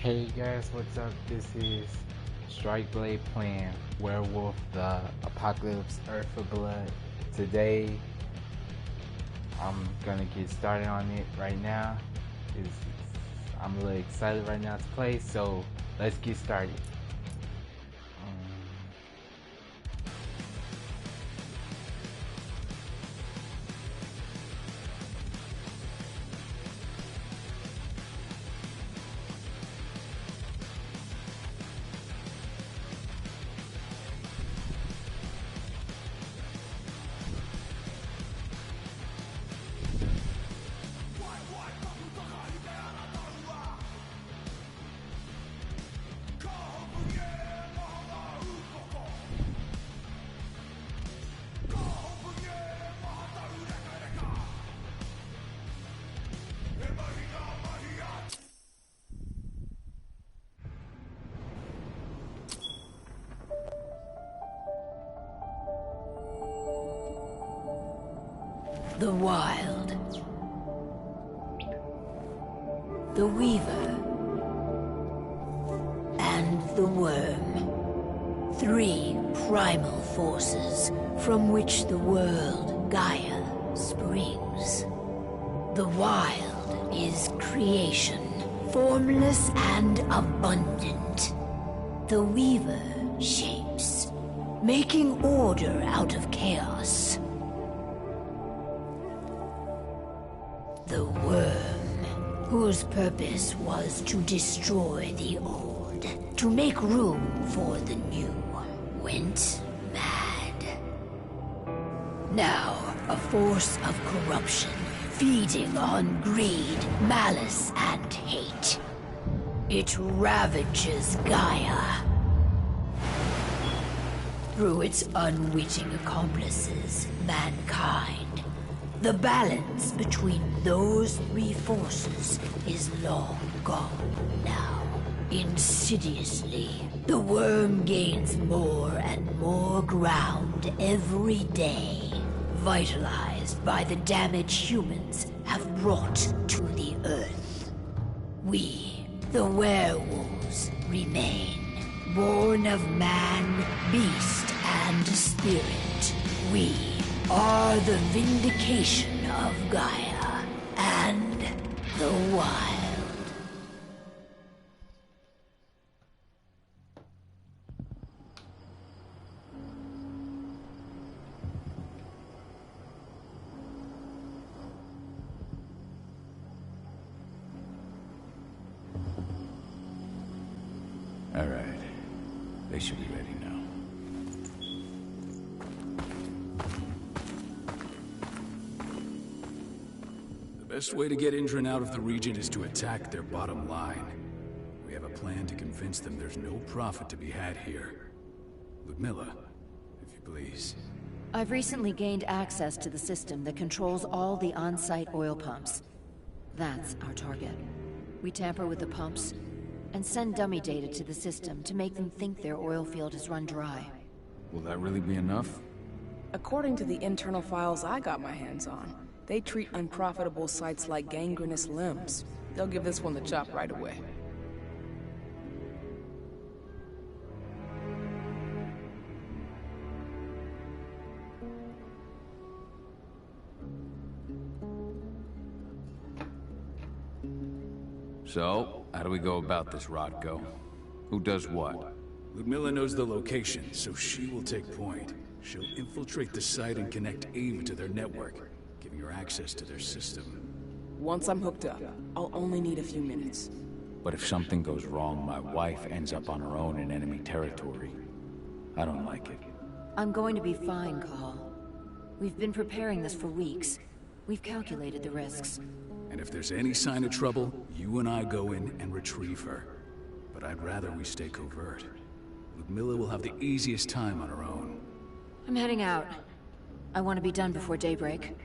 Hey guys, what's up? This is Strike Blade playing Werewolf the Apocalypse Earthblood. Today, I'm gonna get started on it right now. I'm really excited right now to play, so let's get started. The Wild, the Weaver, and the Worm. Three primal forces from which the world, Gaia, springs. The Wild is creation, formless and abundant. The Weaver shapes, making order out of chaos. The Worm, whose purpose was to destroy the old, to make room for the new, went mad. Now, a force of corruption, feeding on greed, malice, and hate. It ravages Gaia. Through its unwitting accomplices, mankind. The balance between those three forces is long gone now. Insidiously, the Worm gains more and more ground every day, vitalized by the damage humans have brought to the Earth. We, the werewolves, remain, born of man, beast, and spirit. We are the vindication of Gaia and the Wild. All right. They should be ready now. The best way to get Indran out of the region is to attack their bottom line. We have a plan to convince them there's no profit to be had here. Ludmilla, if you please. I've recently gained access to the system that controls all the on-site oil pumps. That's our target. We tamper with the pumps and send dummy data to the system to make them think their oil field has run dry. Will that really be enough? According to the internal files I got my hands on, they treat unprofitable sites like gangrenous limbs. They'll give this one the chop right away. So, how do we go about this, Rodko? Who does what? Ludmilla knows the location, so she will take point. She'll infiltrate the site and connect Eve to their network, giving her access to their system. Once I'm hooked up, I'll only need a few minutes. But if something goes wrong, my wife ends up on her own in enemy territory. I don't like it. I'm going to be fine, Call. We've been preparing this for weeks. We've calculated the risks. And if there's any sign of trouble, you and I go in and retrieve her. But I'd rather we stay covert. Ludmilla will have the easiest time on her own. I'm heading out. I want to be done before daybreak.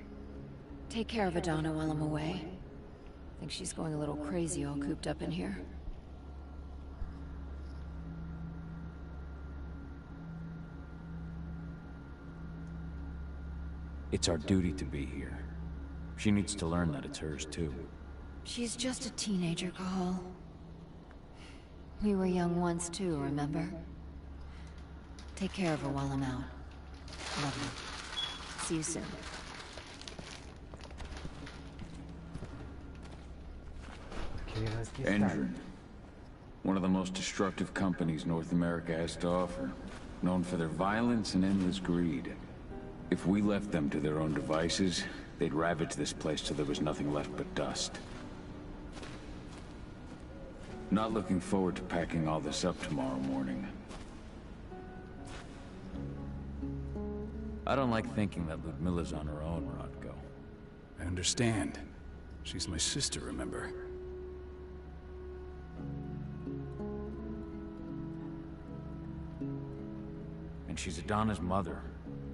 Take care of Adana while I'm away. I think she's going a little crazy all cooped up in here. It's our duty to be here. She needs to learn that it's hers too. She's just a teenager, Call. We were young once too, remember? Take care of her while I'm out. Love you. See you soon. Okay, let's get started. Engine. One of the most destructive companies North America has to offer. Known for their violence and endless greed. If we left them to their own devices, they'd ravage this place till there was nothing left but dust. Not looking forward to packing all this up tomorrow morning. I don't like thinking that Ludmilla's on her own, Rodko. I understand. She's my sister, remember? And she's Adana's mother.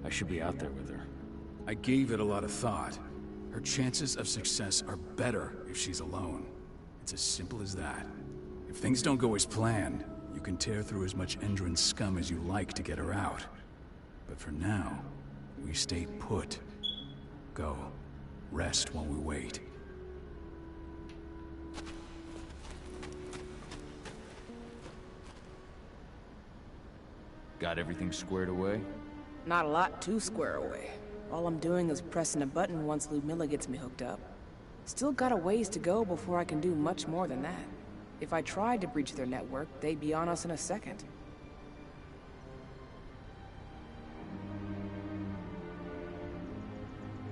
I should be out there with her. I gave it a lot of thought. Her chances of success are better if she's alone. It's as simple as that. If things don't go as planned, you can tear through as much Endron scum as you like to get her out. But for now, we stay put. Go. Rest while we wait. Got everything squared away? Not a lot to square away. All I'm doing is pressing a button once Ludmilla gets me hooked up. Still got a ways to go before I can do much more than that. If I tried to breach their network, they'd be on us in a second.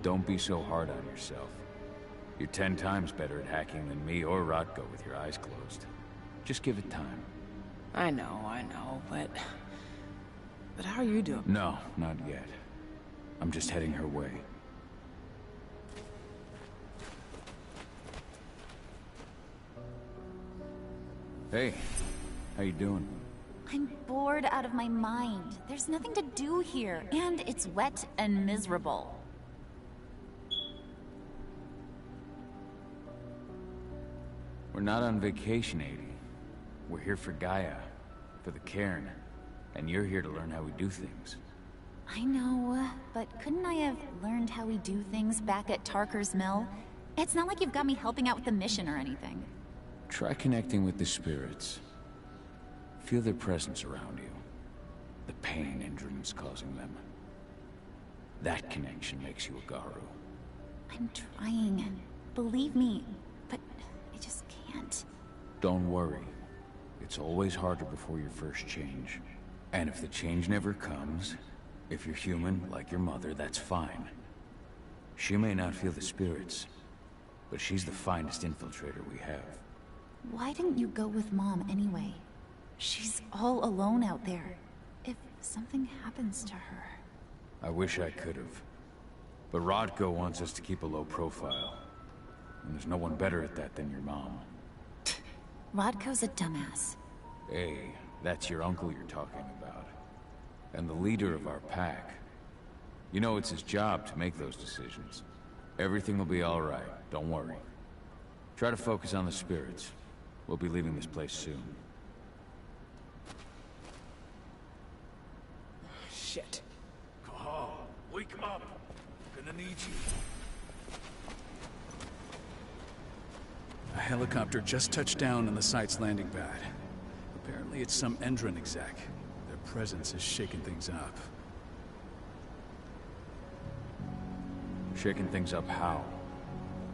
Don't be so hard on yourself. You're 10 times better at hacking than me or Rodko with your eyes closed. Just give it time. I know, but how are you doing? No, not yet. I'm just heading her way. Hey, how you doing? I'm bored out of my mind. There's nothing to do here, and it's wet and miserable. We're not on vacation, Adie. We're here for Gaia, for the cairn. And you're here to learn how we do things. I know, but couldn't I have learned how we do things back at Tarker's Mill? It's not like you've got me helping out with the mission or anything. Try connecting with the spirits. Feel their presence around you. The pain Endron's causing them. That connection makes you a Garu. I'm trying. Believe me, but I just can't. Don't worry. It's always harder before your first change. And if the change never comes, if you're human, like your mother, that's fine. She may not feel the spirits, but she's the finest infiltrator we have. Why didn't you go with Mom anyway? She's all alone out there. If something happens to her... I wish I could've. But Rodko wants us to keep a low profile. And there's no one better at that than your mom. Rodko's a dumbass. Hey, that's your uncle you're talking about. And the leader of our pack. You know it's his job to make those decisions. Everything will be alright, don't worry. Try to focus on the spirits. We'll be leaving this place soon. Shit. Cahal, wake up! Gonna need you. A helicopter just touched down on the site's landing pad. Apparently it's some Endron exec. Their presence is shaking things up. Shaking things up how?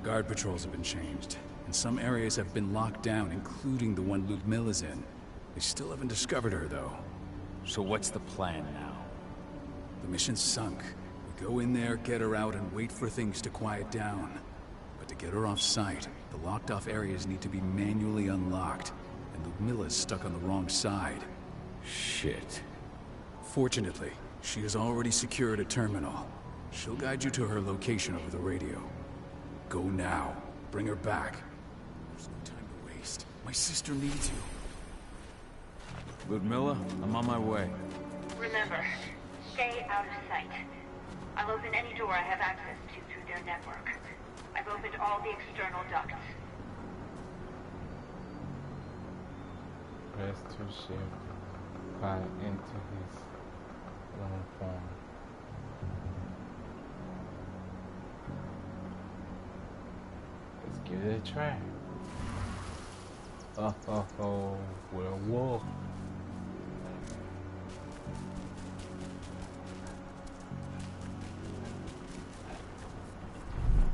Guard patrols have been changed, and some areas have been locked down, including the one Ludmilla's in. They still haven't discovered her, though. So what's the plan now? The mission's sunk. We go in there, get her out, and wait for things to quiet down. But to get her off site, the locked-off areas need to be manually unlocked, and Ludmilla's stuck on the wrong side. Shit. Fortunately, she has already secured a terminal. She'll guide you to her location over the radio. Go now. Bring her back. There's no time to waste. My sister needs you. Ludmilla, I'm on my way. Remember, stay out of sight. I'll open any door I have access to through their network. I've opened all the external ducts. Press to shift, climb into his own form. Let's give it a try. Oh, werewolf.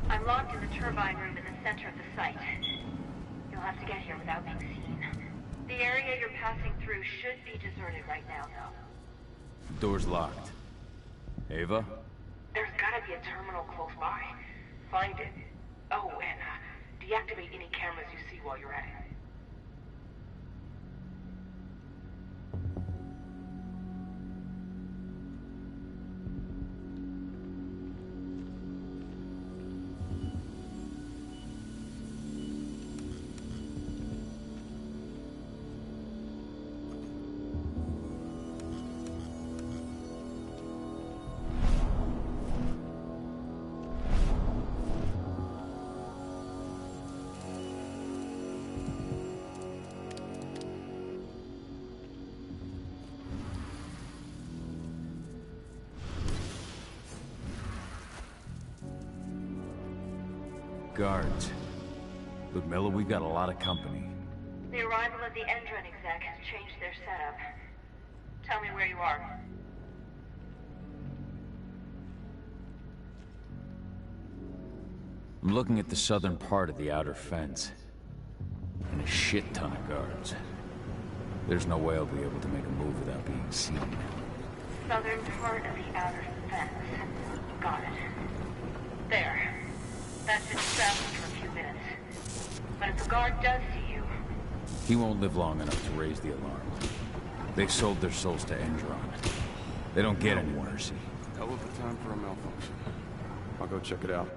I'm locked in the turbine room in the center of the site. You'll have to get here without being seen. The area you're passing through should be deserted right now, though. The door's locked. Ava? There's gotta be a terminal close by. Find it. Oh, and deactivate any cameras you see while you're at it. Guards. Ludmilla, we've got a lot of company. The arrival of the Endron exec has changed their setup. Tell me where you are. I'm looking at the southern part of the outer fence. And a shit ton of guards. There's no way I'll be able to make a move without being seen. Southern part of the outer fence. Got it. There. That should distract him for a few minutes. But if the guard does see you... He won't live long enough to raise the alarm. They've sold their souls to Endron. They don't get any mercy. Hell of a time for a malfunction. I'll go check it out.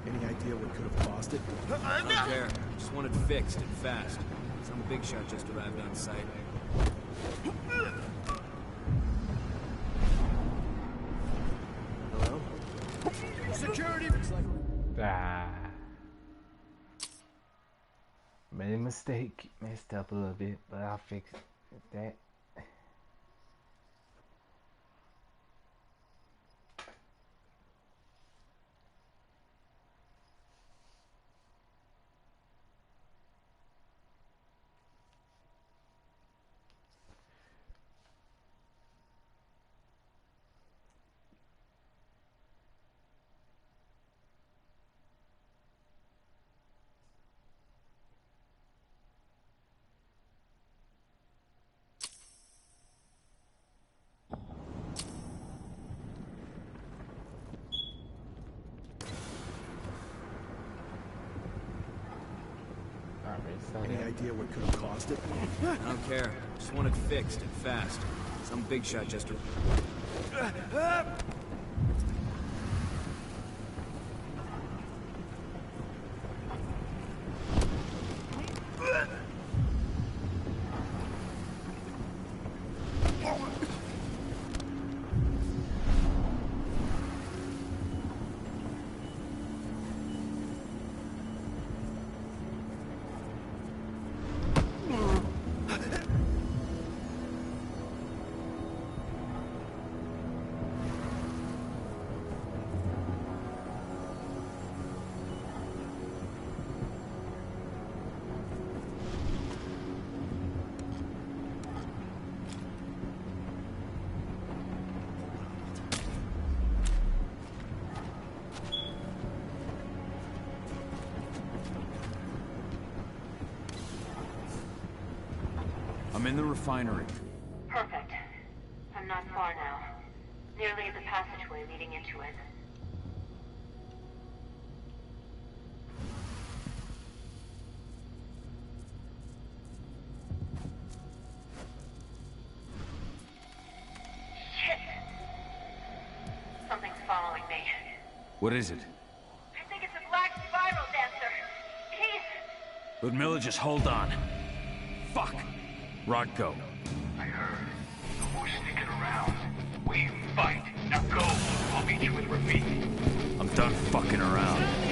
Any idea what could have caused it? I don't care. Just want it fixed and fast. Some big shot just arrived on site. Hello? Security! Made a mistake. Messed up a little bit, but I'll fix that. Any idea what could have caused it? I don't care. Just want it fixed and fast. Some big shot just arrived. I'm in the refinery. Perfect. I'm not far now. Nearly at the passageway leading into it. Shit! Something's following me. What is it? I think it's a black spiral dancer. He's... Ludmilla, just hold on. Fuck! Rod, go. I heard. No more sticking around. We fight. Now go. I'll meet you with Rafik. I'm done fucking around.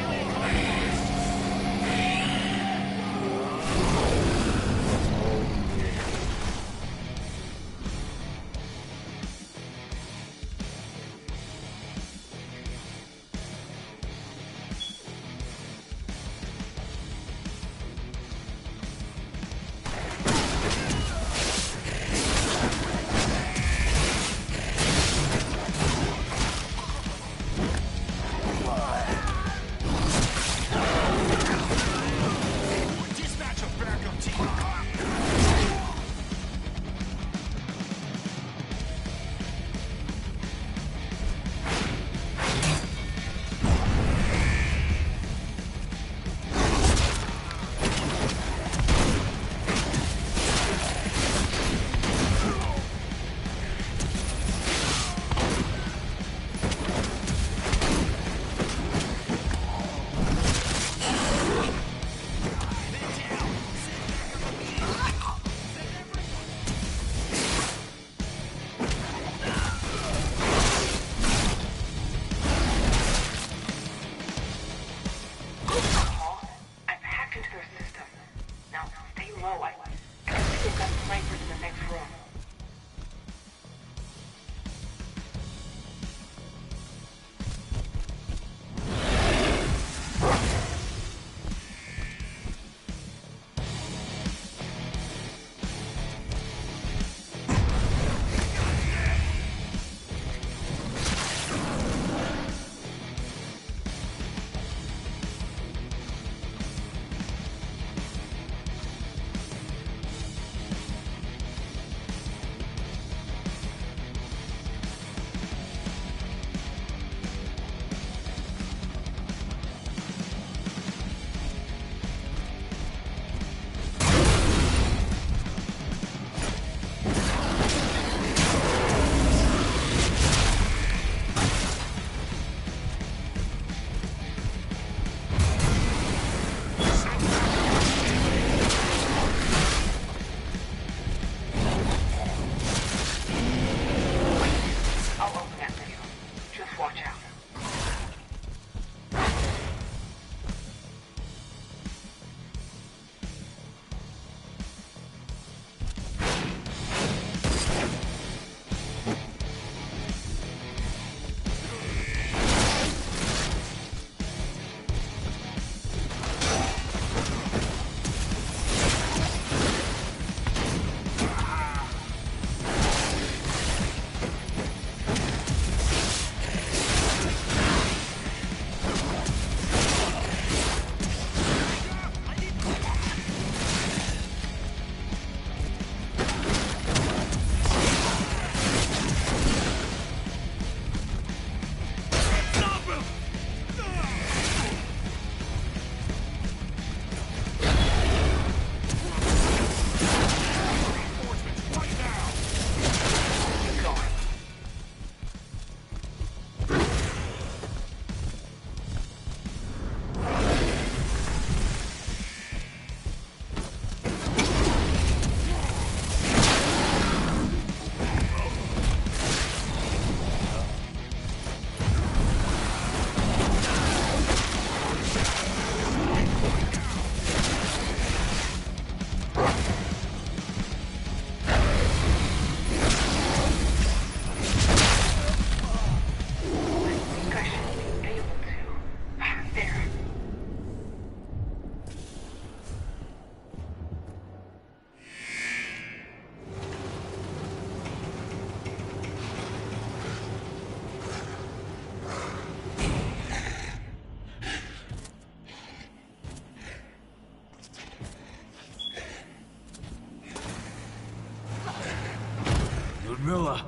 Milla.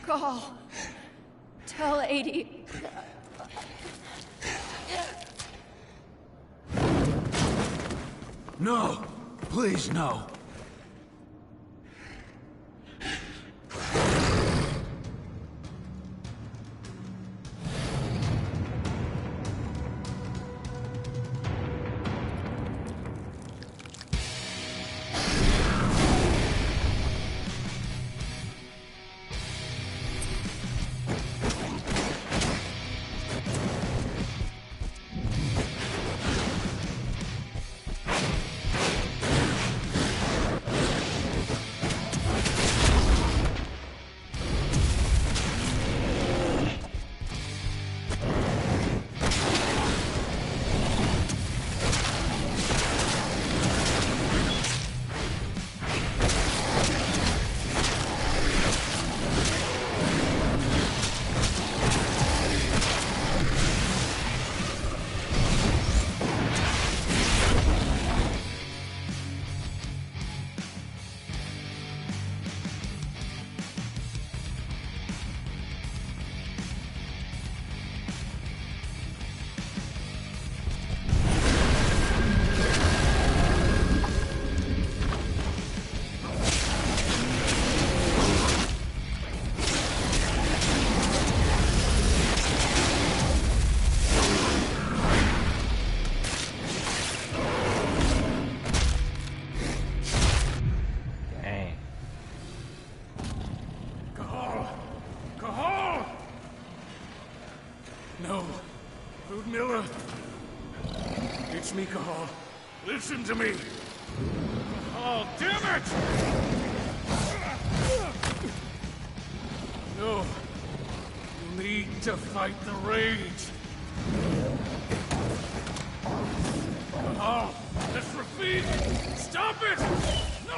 Call. Tell 80. No! Please, no! touch me, Cahal. Listen to me. Oh, damn it! No. You need to fight the rage. Cahal, this Rafik! Stop it! No!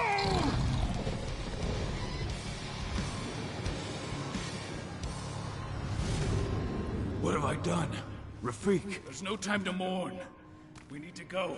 What have I done? Rafik! There's no time to mourn. We need to go.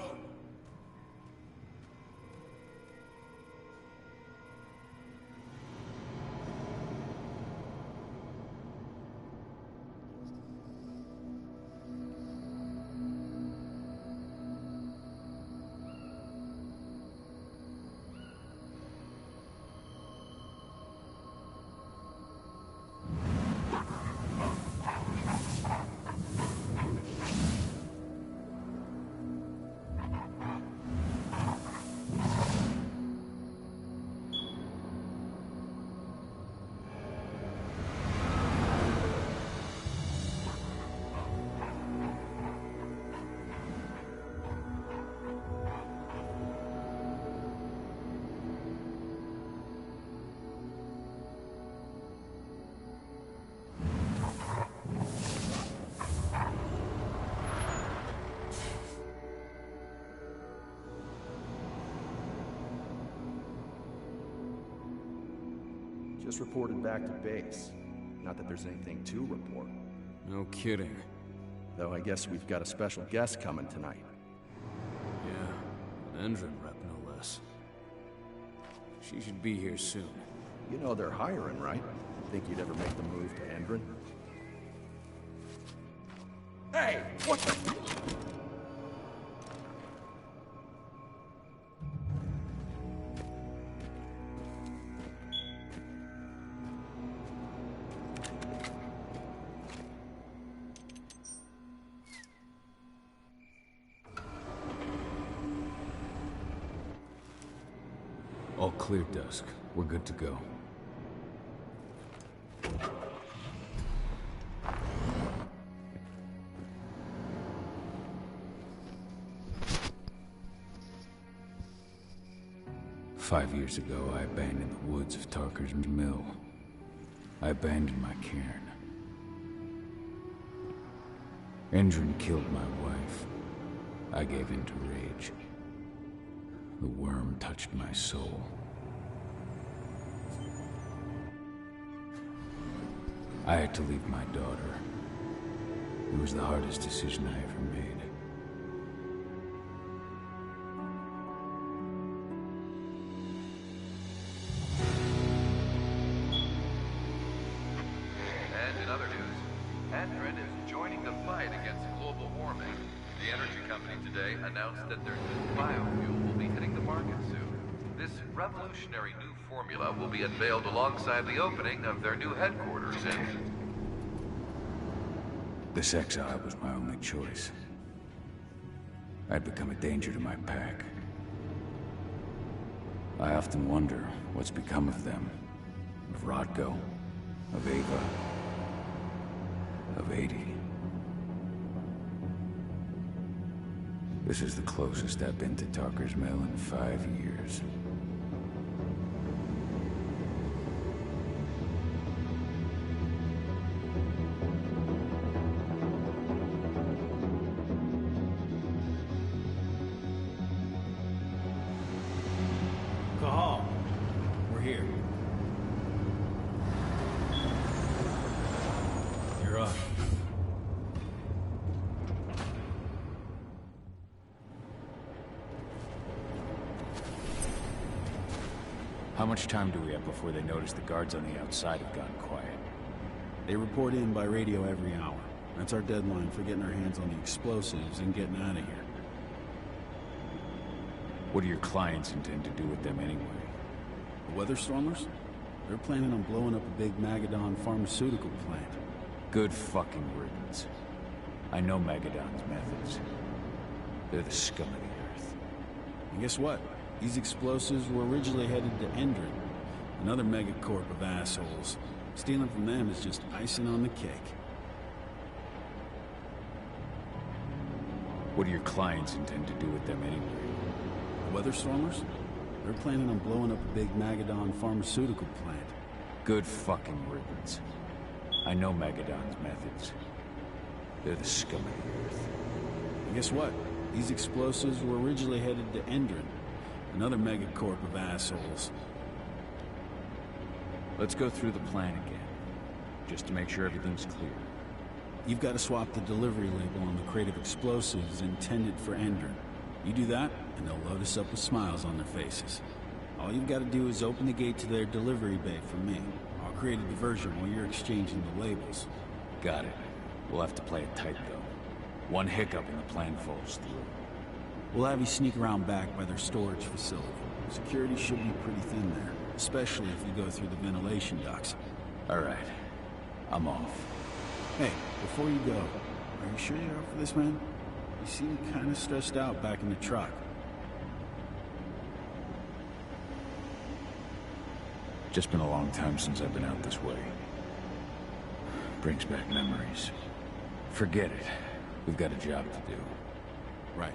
Just reported back to base. Not that there's anything to report. No kidding. Though I guess we've got a special guest coming tonight. Yeah, an Endron rep no less. She should be here soon. You know they're hiring, right? Think you'd ever make the move to Endron? Hey! What the... All clear, Dusk. We're good to go. Five years ago, I abandoned the woods of Tarker's Mill. I abandoned my cairn. Endron killed my wife. I gave in to rage. The worm touched my soul. I had to leave my daughter. It was the hardest decision I ever made. And in other news, Endron is joining the fight against global warming. The energy company today announced that their new biofuel will be hitting the market soon. This revolutionary new formula will be unveiled alongside the opening of their new headquarters in... This exile was my only choice. I'd become a danger to my pack. I often wonder what's become of them. Of Rodko, of Ava, of 80. This is the closest I've been to Tarker's Mill in 5 years. Cahal, we're here. You're up. How much time do we have before they notice the guards on the outside have gone quiet? They report in by radio every hour. That's our deadline for getting our hands on the explosives and getting out of here. What do your clients intend to do with them anyway? The Weatherstormers? They're planning on blowing up a big Magadon pharmaceutical plant. Good fucking riddance. I know Magadon's methods. They're the scum of the earth. And guess what? These explosives were originally headed to Endron, another megacorp of assholes. Stealing from them is just icing on the cake. What do your clients intend to do with them anyway? The Weather Stormers? They're planning on blowing up a big Magadon pharmaceutical plant. Good fucking riddance. I know Magadon's methods. They're the scum of the earth. And guess what? These explosives were originally headed to Endron. Another megacorp of assholes. Let's go through the plan again, just to make sure everything's clear. You've got to swap the delivery label on the crate of explosives intended for Endron. You do that, and they'll load us up with smiles on their faces. All you've got to do is open the gate to their delivery bay for me. I'll create a diversion while you're exchanging the labels. Got it. We'll have to play it tight, though. One hiccup and the plan falls through. We'll have you sneak around back by their storage facility. Security should be pretty thin there, especially if you go through the ventilation ducts. All right. I'm off. Hey, before you go, are you sure you're up for this, man? You seem kind of stressed out back in the truck. Just been a long time since I've been out this way. Brings back memories. Forget it. We've got a job to do. Right.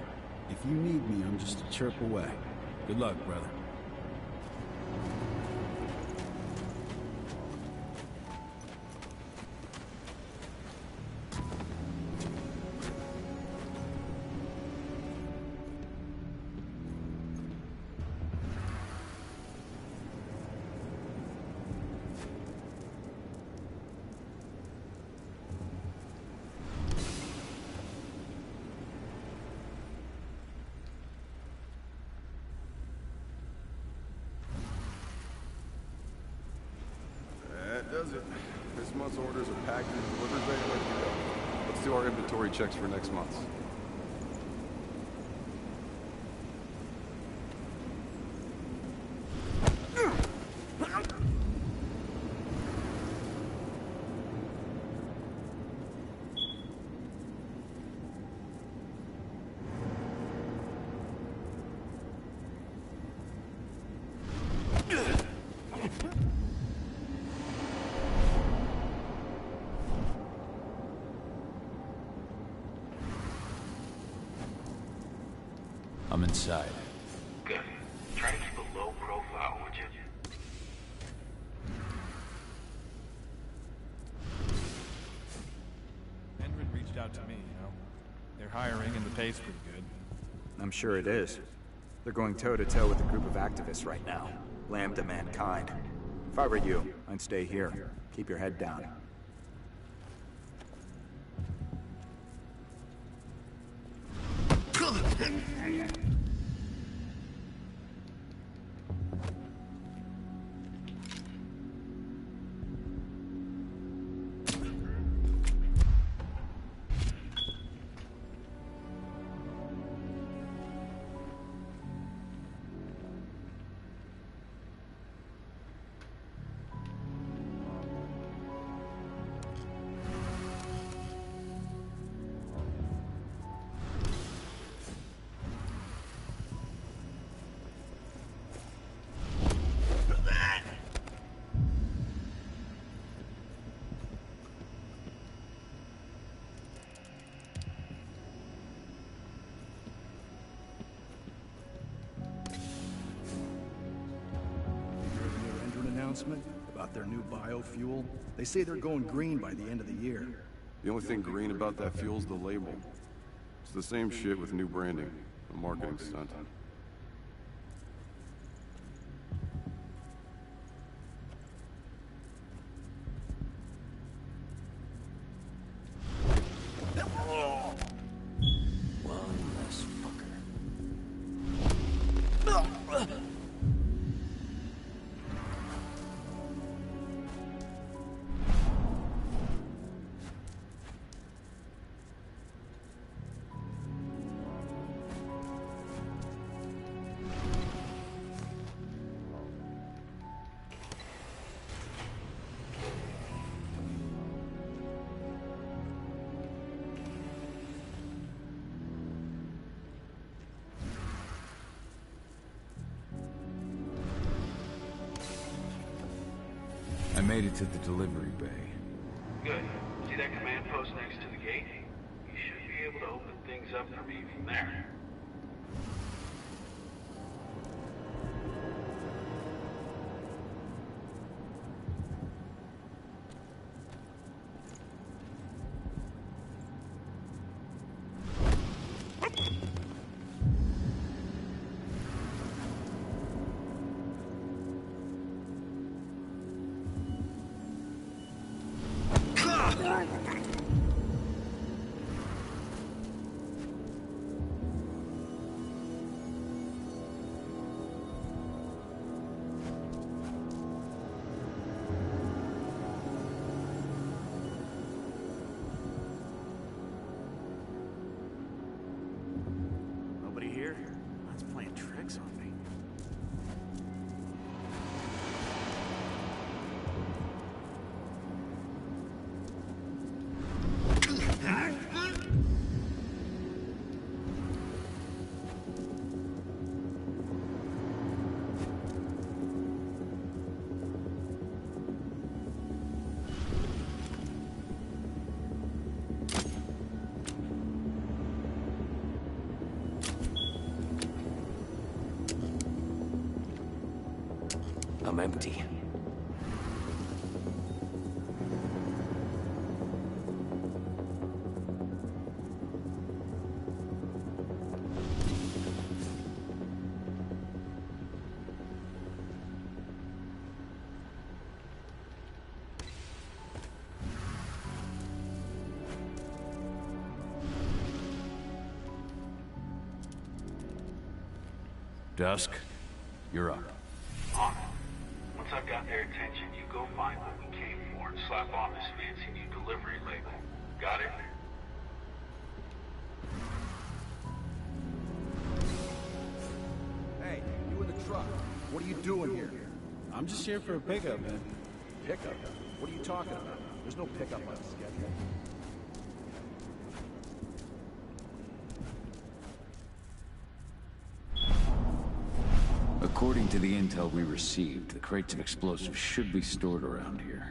If you need me, I'm just a chirp away. Good luck, brother. That does it. This month's orders are packed in the delivery bay and ready to go. Let's do our inventory checks for next month. I'm inside. Good. Try to keep a low profile, would you? Endron reached out to me, you know. They're hiring and the pay's pretty good. I'm sure it is. They're going toe-to-toe with a group of activists right now. Lambda mankind. If I were you, I'd stay here. Keep your head down. About their new biofuel. They say they're going green by the end of the year. The only thing green about that fuel's the label. It's the same shit with new branding. A marketing stunt. I made it to the delivery bay. Good. See that command post next to the gate? You should be able to open things things up for me from there. Nobody here? That's playing tricks on me. I'm empty. Dusk, you're up. On it. Once I've got their attention, you go find what we came for and slap on this fancy new delivery label. Got it? Hey, you in the truck. What are you doing here? I'm just here for a pickup, man. Pickup? What are you talking about? There's no pickup on the schedule. According to the intel we received, the crates of explosives should be stored around here.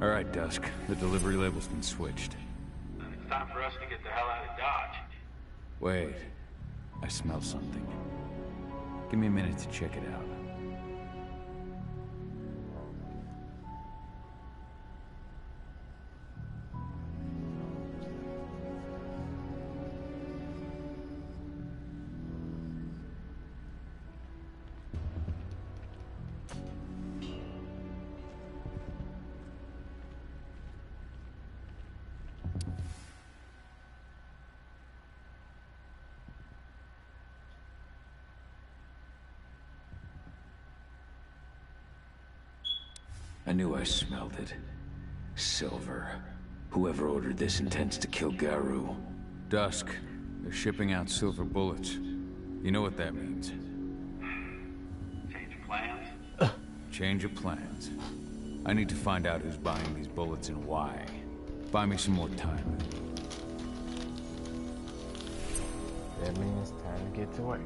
All right, Dusk. The delivery label's been switched. Then it's time for us to get the hell out of Dodge. Wait. I smell something. Give me a minute to check it out. I knew I smelled it. Silver. Whoever ordered this intends to kill Garou. Dusk. They're shipping out silver bullets. You know what that means. Change of plans? Change of plans. I need to find out who's buying these bullets and why. Buy me some more time. That means time to get to work.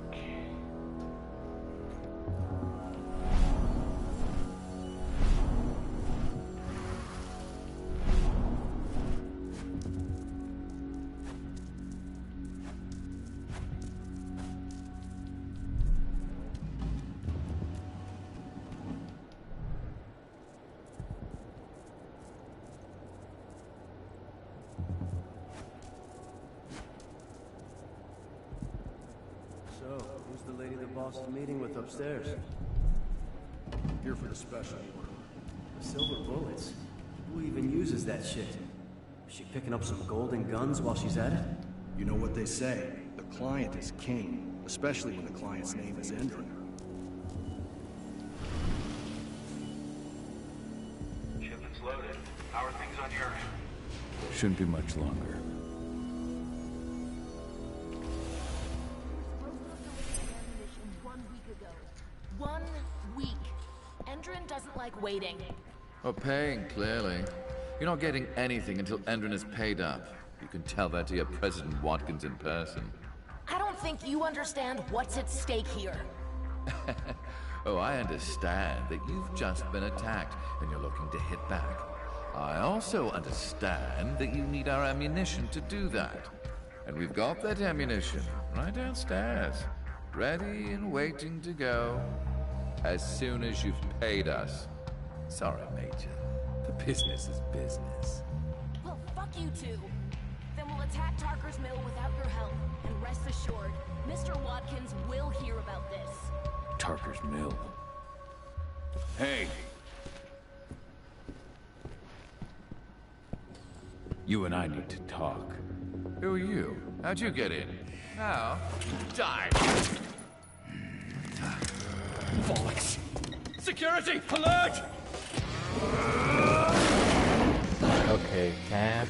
So, who's the lady the boss is meeting with upstairs? Here for the special order. The silver bullets? Who even uses that shit? Is she picking up some golden guns while she's at it? You know what they say. The client is king, especially when the client's name is Endron. Shipment's loaded. How are things on your end? Shouldn't be much longer. 1 week. Endron doesn't like waiting. Oh, paying, clearly. You're not getting anything until Endron is paid up. You can tell that to your President Watkins in person. I don't think you understand what's at stake here. Oh, I understand that you've just been attacked and you're looking to hit back. I also understand that you need our ammunition to do that. And we've got that ammunition right downstairs, ready and waiting to go as soon as you've paid us. Sorry, Major. The business is business. Well, fuck you two. Then we'll attack Tarker's Mill without your help. And rest assured, Mr. Watkins will hear about this. Tarker's Mill. Hey! You and I need to talk. Who are you? How'd you get in? Now, die! Bollocks! Security! Alert! Okay, Cap.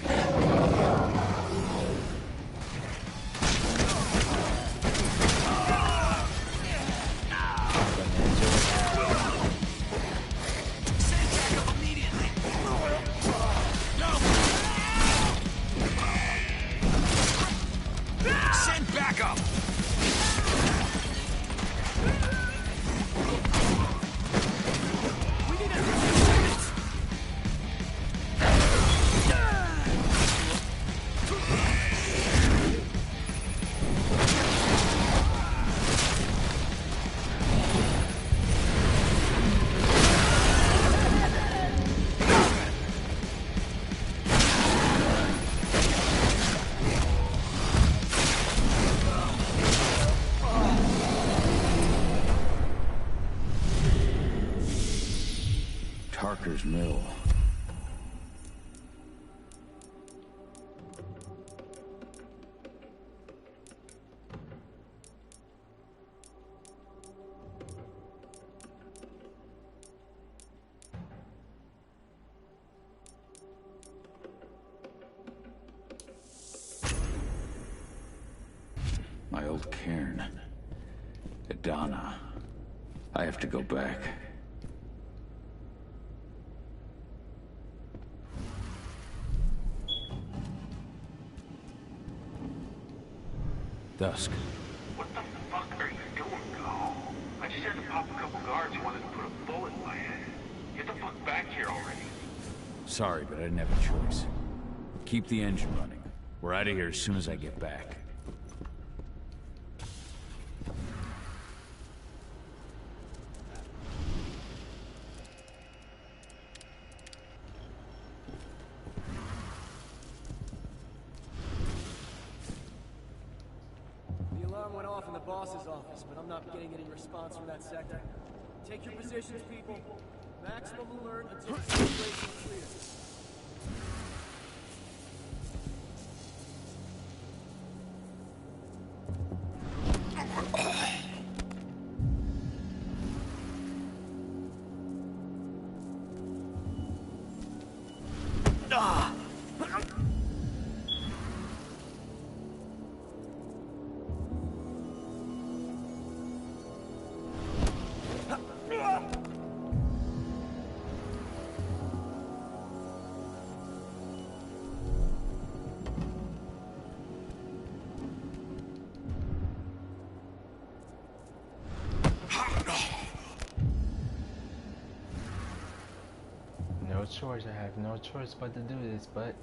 Send backup! We need a Tarker's Mill. My old cairn. Adana. I have to go back. Dusk. What the fuck are you doing, Go? I just had to pop a couple guards who wanted to put a bullet in my head. Get the fuck back here already. Sorry, but I didn't have a choice. Keep the engine running. We're out of here as soon as I get back. The alarm went off in the boss's office, but I'm not getting any response from that sector. Take your positions, people. Maximum alert until the situation clears. No choice. I have no choice but to do this, but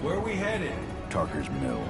Where are we headed? Tarker's Mill.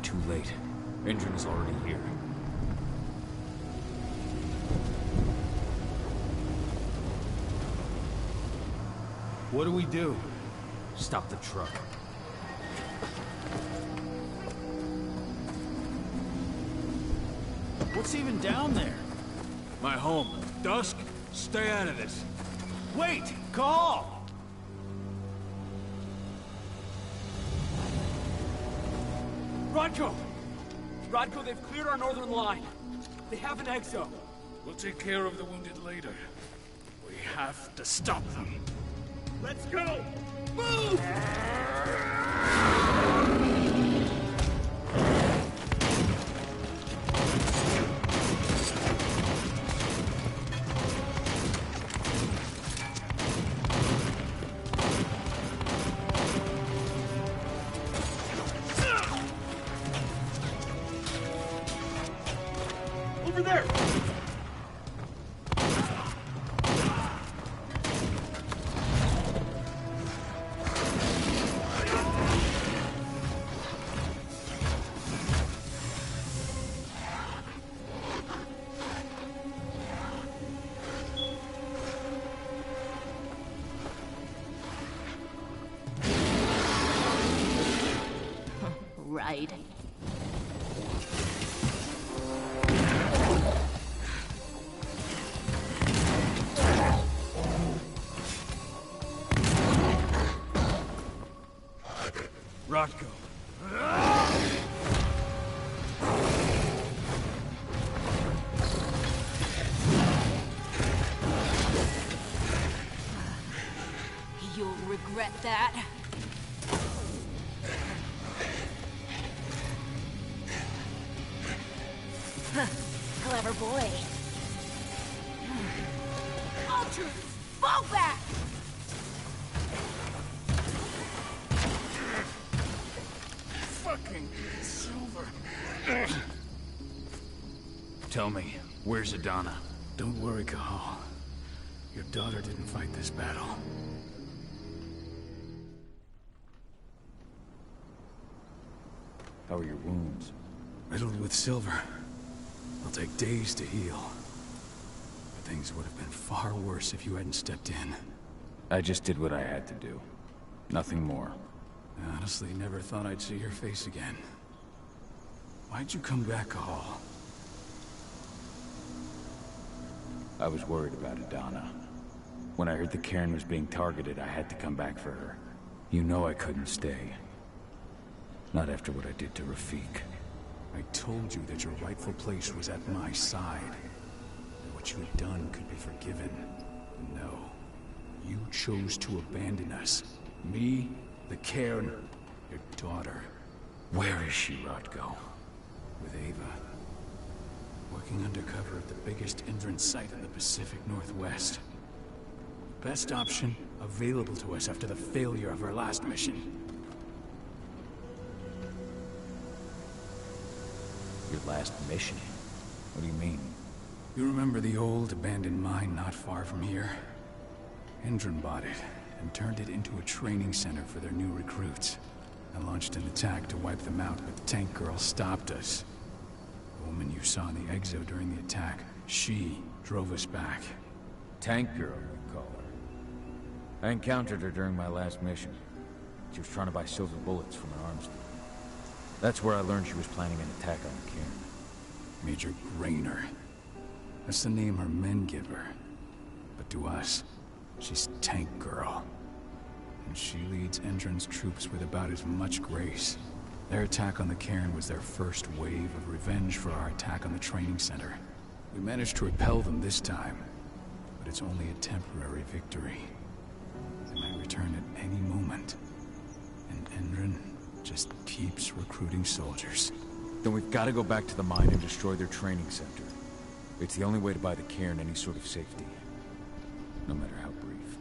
Too late. Engine is already here. What do we do? Stop the truck. What's even down there? My home. Dusk, stay out of this. Wait! Call! Rodko! Rodko, they've cleared our northern line. They have an exo. We'll take care of the wounded later. We have to stop them. Let's go! Move! Over there! Right. Rotko. You'll regret that. Clever boy. Ultra, fall back! Fucking Silver. Tell me, where's Adana? Don't worry, Cahal. Your daughter didn't fight this battle. How are your wounds? Riddled with silver. They'll take days to heal. But things would have been far worse if you hadn't stepped in. I just did what I had to do. Nothing more. I honestly never thought I'd see your face again. Why'd you come back, Cahal? I was worried about Adana. When I heard the cairn was being targeted, I had to come back for her. You know I couldn't stay. Not after what I did to Rafik. I told you that your rightful place was at my side. That what you had done could be forgiven. No. You chose to abandon us. Me, the cairn, your daughter. Where is she, Rotko? With Ava. Working undercover at the biggest Endron site in the Pacific Northwest. Best option available to us after the failure of our last mission. Your last mission? What do you mean? You remember the old abandoned mine not far from here? Endron bought it and turned it into a training center for their new recruits. I launched an attack to wipe them out, but the tank girl stopped us. The woman you saw in the exo during the attack, she drove us back. Tank girl, you call her. I encountered her during my last mission. She was trying to buy silver bullets from an arms dealer. That's where I learned she was planning an attack on the cairn. Major Grainer. That's the name her men give her. But to us, she's Tank Girl. And she leads Endron's troops with about as much grace. Their attack on the cairn was their first wave of revenge for our attack on the training center. We managed to repel them this time, but it's only a temporary victory. They might return at any moment. And Endron just keeps recruiting soldiers. Then we've got to go back to the mine and destroy their training center. It's the only way to buy the cairn any sort of safety. No matter how brief.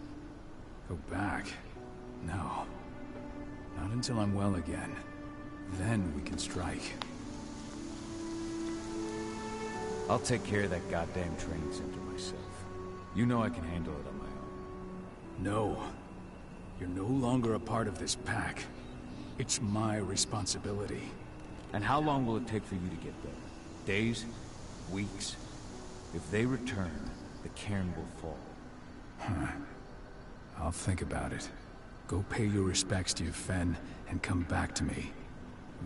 Go back? No. Not until I'm well again. Then we can strike. I'll take care of that goddamn training center myself. You know I can handle it on my own. No. You're no longer a part of this pack. It's my responsibility. And how long will it take for you to get there? Days? Weeks? If they return, the cairn will fall. Huh. I'll think about it. Go pay your respects to your Fen, and come back to me.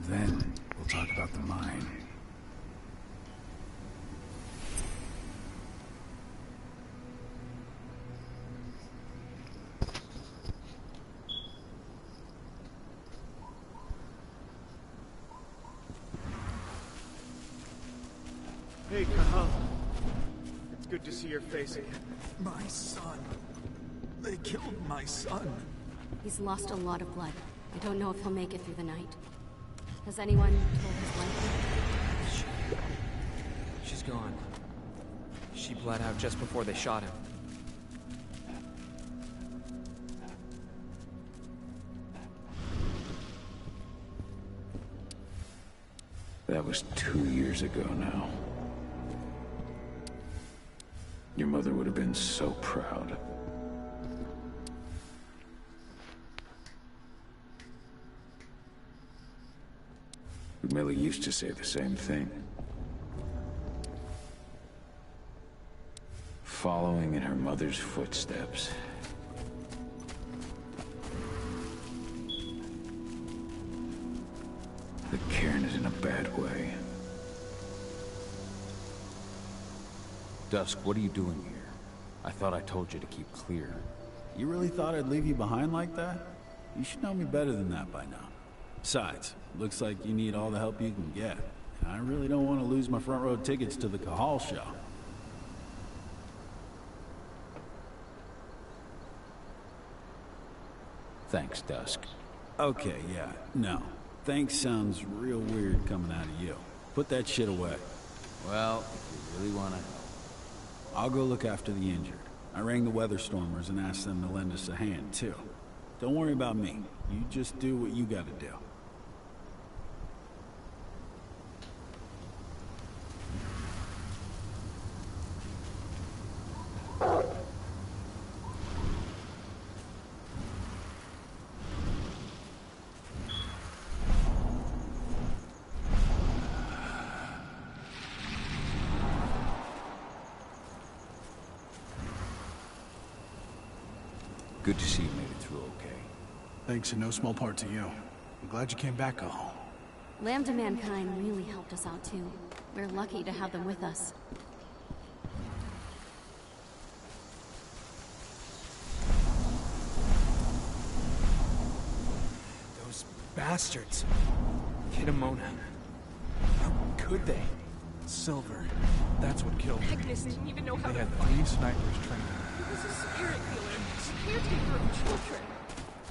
Then, we'll talk about the mine. Hey, Cahal. It's good to see your face again. My son. They killed my son. He's lost a lot of blood. I don't know if he'll make it through the night. Has anyone told his wife? She's gone. She bled out just before they shot him. That was 2 years ago now. Your mother would have been so proud. Millie used to say the same thing. Following in her mother's footsteps. The Cairn is in a bad way. Dusk, what are you doing here? I thought I told you to keep clear. You really thought I'd leave you behind like that? You should know me better than that by now. Besides, looks like you need all the help you can get. I really don't want to lose my front row tickets to the Cahal show. Thanks, Dusk. Okay, yeah, no. Thanks sounds real weird coming out of you. Put that shit away. Well, if you really want to... I'll go look after the injured. I rang the Weatherstormers and asked them to lend us a hand, too. Don't worry about me. You just do what you gotta do. Good to see you made it through okay. Thanks in no small part to you. I'm glad you came back, Cahal. Lambda Mankind really helped us out too. We're lucky to have them with us. Those bastards. Kitamona. How could they? Silver. That's what killed her. Agnes didn't even know how They to had fight. 3 snipers trained. He was a spirit healer, a caretaker of children.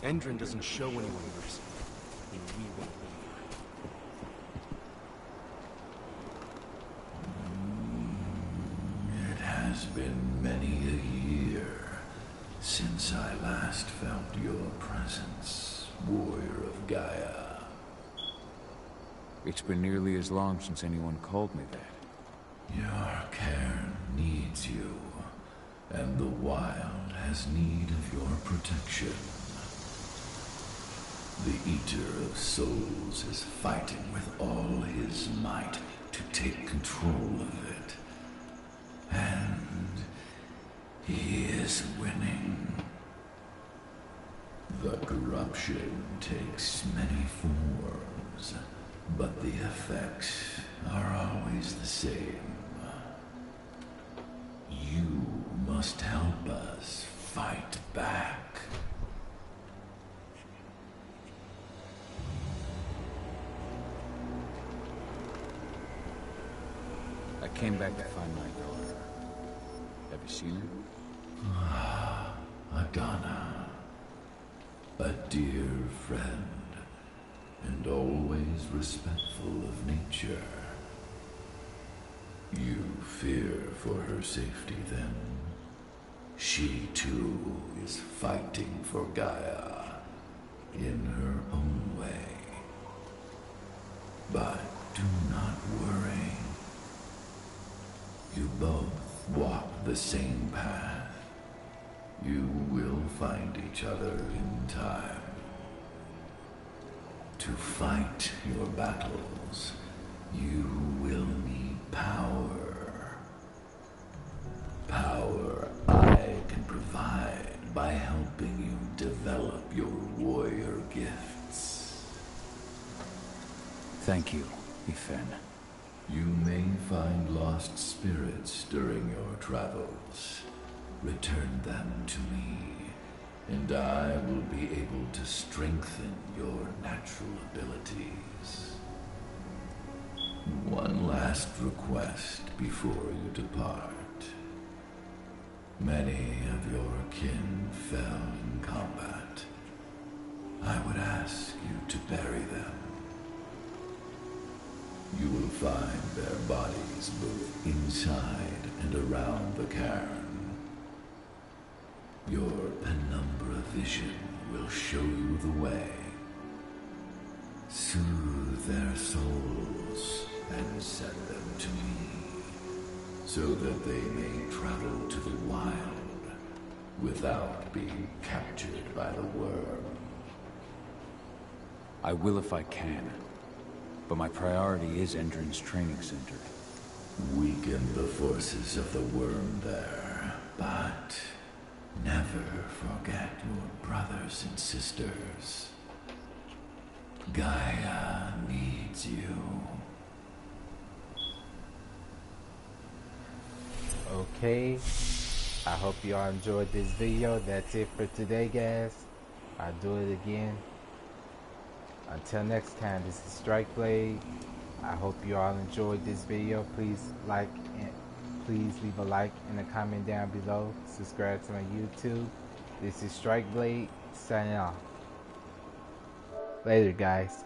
Endron doesn't show anyone mercy. And we won't It has been many a year since I last felt your presence, warrior of Gaia. It's been nearly as long since anyone called me that. Your cairn needs you, and the wild has need of your protection. The Eater of Souls is fighting with all his might to take control of it. And he is winning. The corruption takes many forms, but the effects are always the same. You must help us fight back. I came back to find my daughter. Have you seen her? Adana. A dear friend, and always respectful of nature. You fear for her safety, then? She, too, is fighting for Gaia, in her own way. But do not worry. You both walk the same path. You will find each other in time. To fight your battles, you will need power. Power I can provide by helping you develop your warrior gifts. Thank you, Ethan. You may find lost spirits during your travels. Return them to me, and I will be able to strengthen your natural abilities. One last request before you depart. Many of your kin fell in combat. I would ask you to bury them. You will find their bodies both inside and around the cairn. Your penumbra vision will show you the way. Soothe their souls and send them to me, so that they may travel to the wild without being captured by the worm. I will if I can, but my priority is Endron's training center. Weaken the forces of the worm there, but never forget your brothers and sisters. Gaia needs you. Okay, I hope y'all enjoyed this video. That's it for today, guys. I'll do it again. Until next time, this is Strikeblade. I hope you all enjoyed this video. Please leave a like and a comment down below. Subscribe to my YouTube. This is Strikeblade signing off. Later, guys.